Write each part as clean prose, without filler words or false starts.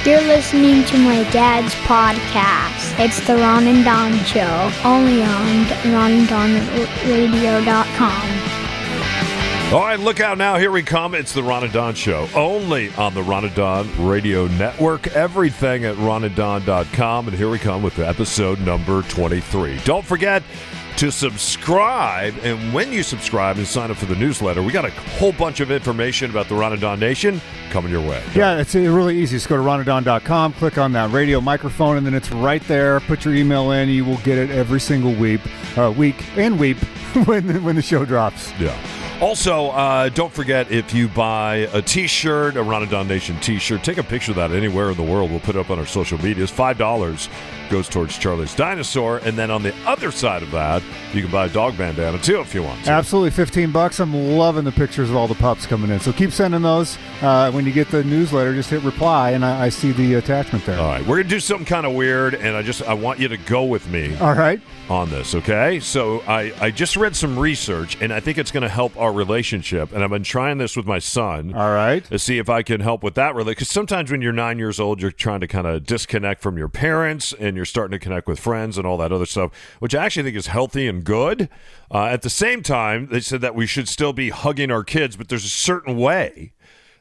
You're listening to my dad's podcast. It's the Ron and Don Show, only on ronanddonradio.com. All right, look out now. Here we come. It's the Ron and Don Show, only on the Ron and Don Radio Network. Everything at ronanddon.com. And here we come with episode number 23. Don't forget to subscribe. And when you subscribe and sign up for the newsletter, we got a whole bunch of information about the Ron and Don Nation coming your way. Yeah, it's really easy. Just go to ronanddon.com, click on that radio microphone, and then it's right there. Put your email in. You will get it every single week when the show drops. Yeah. Also, don't forget, if you buy a T-shirt, a Ron and Don Nation T-shirt, take a picture of that anywhere in the world. We'll put it up on our social medias. $5 goes towards Charlie's Dinosaur. And then on the other side of that, you can buy a dog bandana, too, if you want to. Absolutely, $15. I'm loving the pictures of all the pups coming in. So keep sending those. When you get the newsletter, just hit reply, and I see the attachment there. All right. We're going to do something kind of weird, and I want you to go with me. All right. On this, okay? So I just read some research, and I think it's going to help our relationship, and I've been trying this with my son. All right. To see if I can help with that, really, because sometimes when you're 9 years old, you're trying to kind of disconnect from your parents, and you're starting to connect with friends and all that other stuff, which I actually think is healthy and good. At the same time, they said that we should still be hugging our kids, but there's a certain way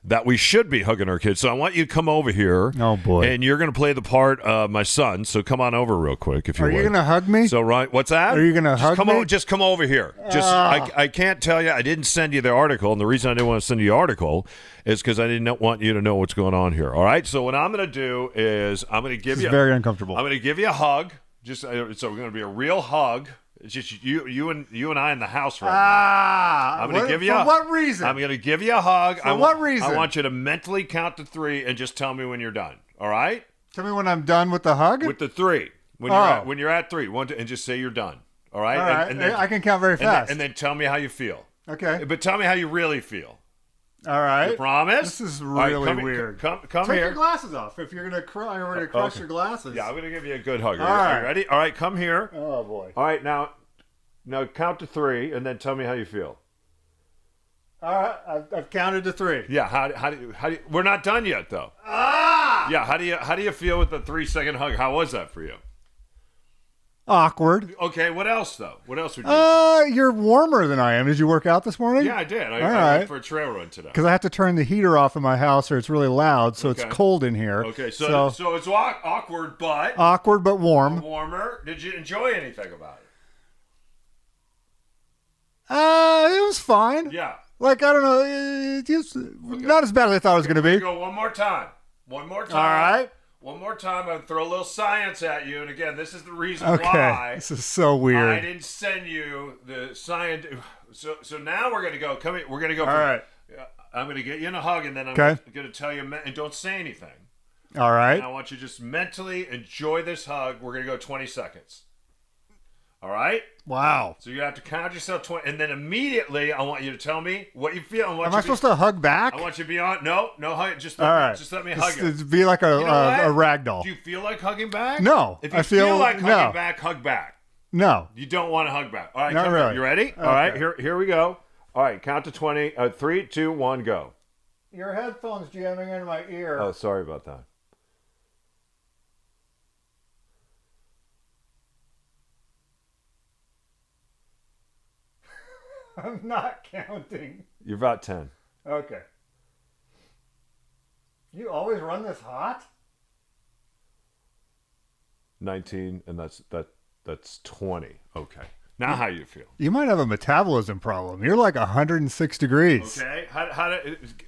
that we should be hugging our kids. So I want you to come over here. Oh, boy. And you're going to play the part of my son. So come on over real quick, if you would. Are you going to hug me? So, right, what's that? Are you going to hug me? Just come over here. I can't tell you. I didn't send you the article. And the reason I didn't want to send you the article is because I didn't want you to know what's going on here. All right? So what I'm going to do is I'm going to give you. This is very uncomfortable. I'm going to give you a hug. So we're going to be a real hug. It's just you and I in the house right now. I'm going to give you. For what reason? I'm going to give you a hug. For what reason? I want you to mentally count to 3 and just tell me when you're done. All right? Tell me when I'm done with the hug. With the 3. When you're at 3, and just say you're done. All right? All right. And then, I can count very fast. And then tell me how you feel. Okay. But tell me how you really feel. All right. You promise? This is really weird. Come Take here. your glasses off if you're going to cry or to crush your glasses. Yeah, I'm going to give you a good hug. All right. Are you ready? All right, come here. Oh, boy. All right, now count to 3 and then tell me how you feel. All right, I've counted to 3. Yeah, how do you, we're not done yet though. Yeah, how do you feel with the 3-second hug? How was that for you? Awkward. Okay, what else though? What else would you You're warmer than I am. Did you work out this morning? Yeah, I did. I went for a trail run today. Because I have to turn the heater off in my house or it's really loud, so it's cold in here. Okay, so it's awkward, but... Awkward, but warm. Warmer. Did you enjoy anything about it? It was fine. Yeah. Like, I don't know, it's not as bad as I thought it was going to be. Go one more time. All right. One more time. I'm going to throw a little science at you. And again, this is the reason why. This is so weird. I didn't send you the science. So now we're going to go. Come here. We're going to go. All right. I'm going to get you in a hug, and then I'm going to tell you, and don't say anything. All right. And I want you to just mentally enjoy this hug. We're going to go 20 seconds. All right? Wow. So you have to count yourself 20, and then immediately I want you to tell me what you feel. Am I supposed to hug back? I want you to be on. No hug. Just let me hug you. Be like a rag doll. Do you feel like hugging back? No. If you feel like hugging back, hug back. No. You don't want to hug back. All right, not really. You ready? Okay. All right, here we go. All right, count to 20. 3, 2, 1, go. Your headphone's jamming into my ear. Oh, sorry about that. I'm not counting. You're about 10. Okay. You always run this hot? 19, and that's 20. Okay. Now how you feel? You might have a metabolism problem. You're like 106 degrees. Okay.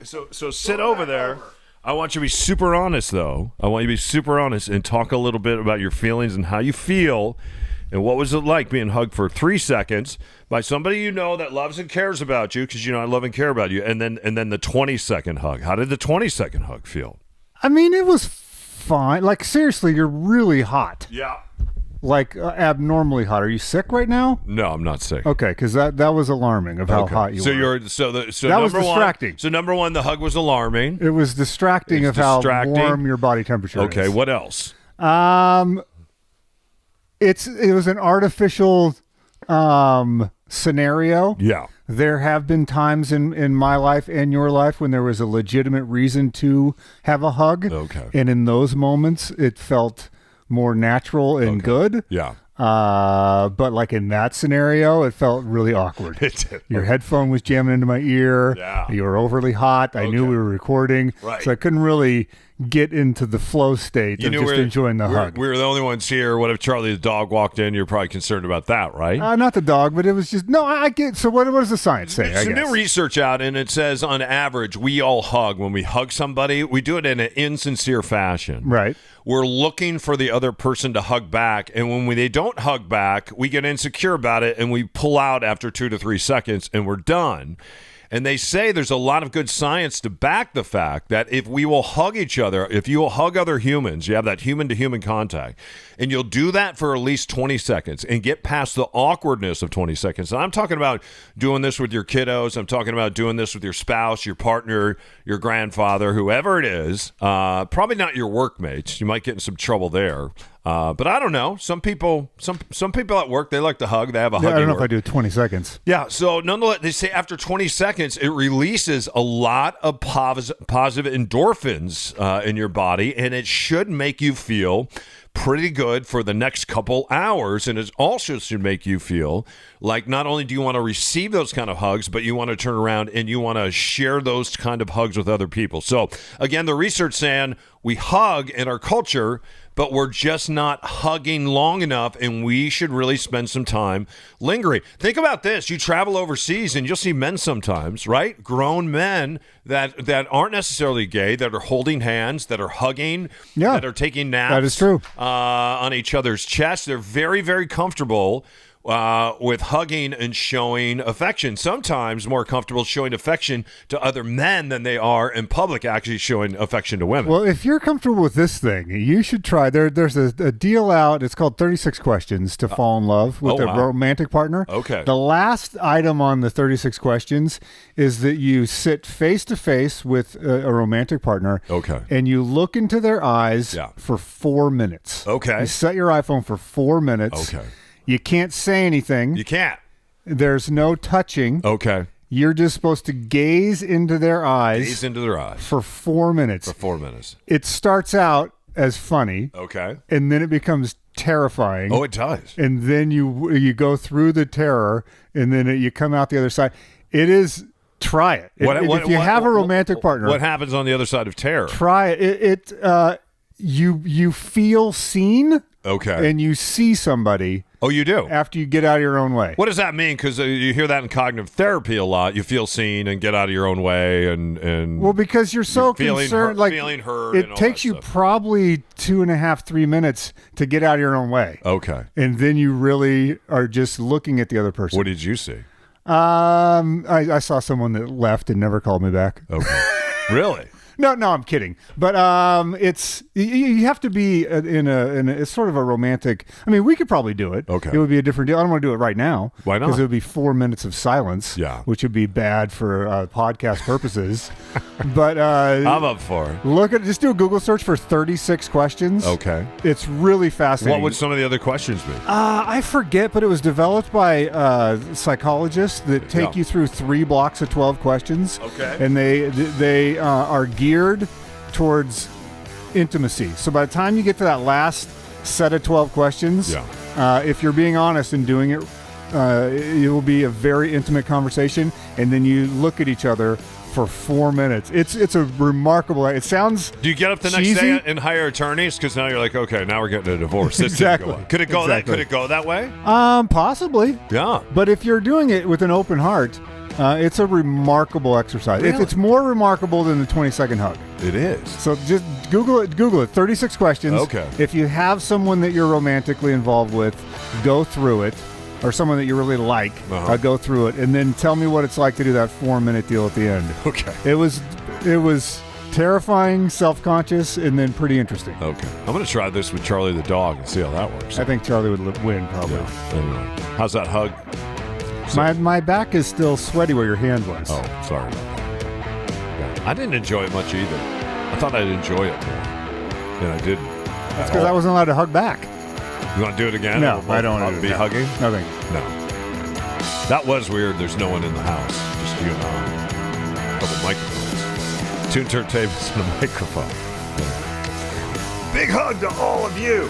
So sit over there. I want you to be super honest, though. I want you to be super honest and talk a little bit about your feelings and how you feel. And what was it like being hugged for 3 seconds by somebody you know that loves and cares about you? Because you know I love and care about you. And then the 20-second hug. How did the 20-second hug feel? I mean, it was fine. Like, seriously, you're really hot. Yeah. Like, abnormally hot. Are you sick right now? No, I'm not sick. Okay, because that was alarming of how hot you were. That was distracting. So number one, the hug was alarming. It was distracting how warm your body temperature is. Okay, what else? It was an artificial scenario. Yeah. there have been times in my life and your life when there was a legitimate reason to have a hug. Okay. And in those moments, it felt more natural and good. Yeah. But like in that scenario, it felt really awkward. It did. Your headphone was jamming into my ear. Yeah. You were overly hot. I knew we were recording. Right. So I couldn't really get into the flow state of just enjoying the hug. We were the only ones here. What if Charlie the dog walked in? You're probably concerned about that, right? Not the dog, but it was just, no, I get, so what does the science say? There's some new research out, and it says on average, we all hug. When we hug somebody, we do it in an insincere fashion. Right. We're looking for the other person to hug back, and when they don't hug back, we get insecure about it, and we pull out after 2 to 3 seconds, and we're done. And they say there's a lot of good science to back the fact that if we will hug each other, if you will hug other humans, you have that human-to-human contact, and you'll do that for at least 20 seconds and get past the awkwardness of 20 seconds. And I'm talking about doing this with your kiddos. I'm talking about doing this with your spouse, your partner, your grandfather, whoever it is. Probably not your workmates. You might get in some trouble there. But I don't know. Some people at work, they like to hug. They have a hug. I don't know if I do 20 seconds. Yeah. So nonetheless, they say after 20 seconds, it releases a lot of positive endorphins in your body, and it should make you feel pretty good for the next couple hours. And it also should make you feel like not only do you want to receive those kind of hugs, but you want to turn around and you want to share those kind of hugs with other people. So again, the research saying we hug in our culture, but we're just not hugging long enough, and we should really spend some time lingering. Think about this. You travel overseas, and you'll see men sometimes, right? Grown men that aren't necessarily gay, that are holding hands, that are hugging, that are taking naps. That is true. On each other's chests. They're very, very comfortable with hugging and showing affection. Sometimes more comfortable showing affection to other men than they are in public actually showing affection to women. Well, if you're comfortable with this thing, you should try. There's a deal out. It's called 36 Questions to Fall in Love with a romantic partner. Okay. The last item on the 36 questions is that you sit face to face with a romantic partner. Okay. And you look into their eyes for 4 minutes. Okay. You set your iPhone for 4 minutes. Okay. You can't say anything. You can't. There's no touching. Okay. You're just supposed to gaze into their eyes. Gaze into their eyes. For 4 minutes. For 4 minutes. It starts out as funny. Okay. And then it becomes terrifying. Oh, it does. And then you go through the terror, and then you come out the other side. It is... Try it. If you have a romantic partner... What happens on the other side of terror? Try it. You feel seen. Okay. And you see somebody... Oh, you do? After you get out of your own way. What does that mean? Because you hear that in cognitive therapy a lot. You feel seen and get out of your own way, and well, because you're so concerned, feeling hurt. It takes you probably 2.5, 3 minutes to get out of your own way. Okay, and then you really are just looking at the other person. What did you see? I saw someone that left and never called me back. Okay, really? No, I'm kidding. But it's you have to be in it's sort of a romantic. I mean, we could probably do it. Okay, it would be a different deal. I don't want to do it right now. Why not? Because it would be 4 minutes of silence. Yeah, which would be bad for podcast purposes. But I'm up for it. Just do a Google search for 36 questions. Okay, it's really fascinating. What would some of the other questions be? I forget, but it was developed by psychologists that take you through 3 blocks of 12 questions. Okay, and they are geared towards intimacy. So by the time you get to that last set of 12 questions, if you're being honest and doing it, it will be a very intimate conversation, and then you look at each other for 4 minutes. It's a remarkable. It sounds. Do you get up the next day and hire attorneys? Because now you're like, okay, now we're getting a divorce. Exactly. Could it go that way? Possibly. Yeah. But if you're doing it with an open heart, it's a remarkable exercise. Really? It's more remarkable than the 20-second hug. It is. So just Google it. 36 questions. Okay. If you have someone that you're romantically involved with, go through it. Or someone that you really like, go through it. And then tell me what it's like to do that 4-minute deal at the end. Okay. It was terrifying, self-conscious, and then pretty interesting. Okay. I'm going to try this with Charlie the dog and see how that works. I think Charlie would win, probably. Yeah. Anyway, how's that hug? My back is still sweaty where your hand was. Oh, sorry about that. Yeah. I didn't enjoy it much either. I thought I'd enjoy it more, and I didn't. That's because I wasn't allowed to hug back. You want to do it again? No, I don't want to be hugging? Nothing. No. That was weird. There's no one in the house. Just you and I. A couple microphones. 2 turntables and a microphone. Yeah. Big hug to all of you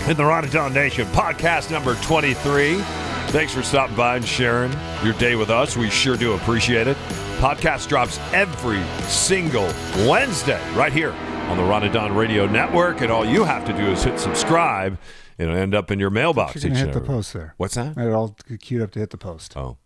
in the Ron and Don Nation podcast number 23. Thanks for stopping by and sharing your day with us. We sure do appreciate it. Podcast drops every single Wednesday right here on the Ron and Don Radio Network, and all you have to do is hit subscribe. It'll end up in your mailbox. You're going to hit the post there. What's that? I had it all queued up to hit the post. Oh.